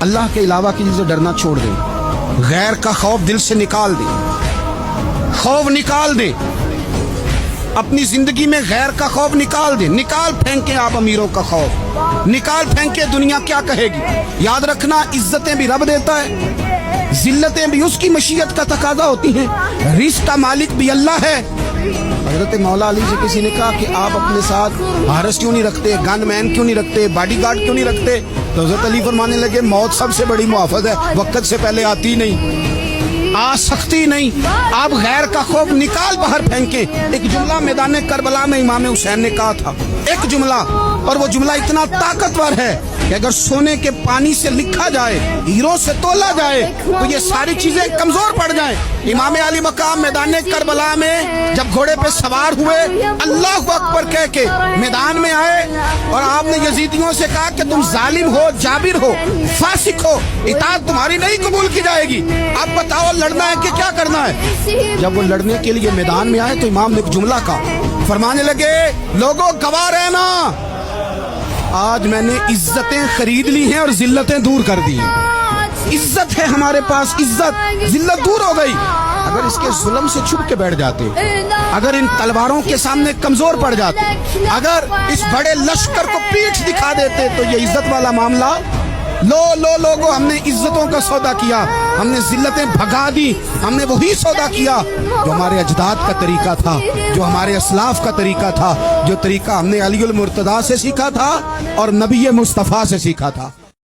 اللہ کے علاوہ کسی سے ڈرنا چھوڑ دیں، غیر کا خوف دل سے نکال دیں، خوف نکال دیں، اپنی زندگی میں غیر کا خوف نکال دیں، نکال پھینکیں آپ امیروں کا خوف، نکال پھینکیں دنیا کیا کہے گی۔ یاد رکھنا عزتیں بھی رب دیتا ہے، ذلتیں بھی اس کی مشیت کا تقاضا ہوتی ہیں، رزق کا مالک بھی اللہ ہے۔ حضرت مولا علی سے کسی نے کہا کہ آپ اپنے ساتھ حارس کیوں نہیں رکھتے، گن مین کیوں نہیں رکھتے، باڈی گارڈ کیوں نہیں رکھتے؟ تو حضرت علی فرمانے لگے موت سب سے بڑی محافظ ہے، وقت سے پہلے آتی نہیں، آ سکتی نہیں۔ آپ غیر کا خوف نکال باہر پھینکیں۔ ایک جملہ میدان کربلا میں امام حسین نے کہا تھا، ایک جملہ، اور وہ جملہ اتنا طاقتور ہے کہ اگر سونے کے پانی سے لکھا جائے، ہیروں سے تولا جائے تو یہ ساری چیزیں کمزور پڑ جائیں۔ امام علی مقام میدان کربلا میں جب گھوڑے پہ سوار ہوئے، اللہ اکبر کہہ کے میدان میں آئے اور آپ نے یزیدیوں سے کہا کہ تم ظالم ہو، جابر ہو، فاسق ہو، اطاعت تمہاری نہیں قبول کی جائے گی، اب بتاؤ لڑنا ہے کہ کیا کرنا ہے؟ جب وہ لڑنے کے لیے میدان میں آئے تو امام نے ایک جملہ کہا، فرمانے لگے لوگوں گواہ رہنا، آج میں نے عزتیں خرید لی ہیں اور ذلتیں دور کر دی ہیں۔ عزت ہے ہمارے پاس، عزت، ذلت دور ہو گئی۔ اگر اس کے ظلم سے چھپ کے بیٹھ جاتے، اگر ان تلواروں کے سامنے کمزور پڑ جاتے، اگر اس بڑے لشکر کو پیٹھ دکھا دیتے تو یہ عزت والا معاملہ لوگوں ہم نے عزتوں کا سودا کیا، ہم نے ذلتیں بھگا دی، ہم نے وہی سودا کیا جو ہمارے اجداد کا طریقہ تھا، جو ہمارے اسلاف کا طریقہ تھا، جو طریقہ ہم نے علی المرتضیٰ سے سیکھا تھا اور نبی مصطفیٰ سے سیکھا تھا۔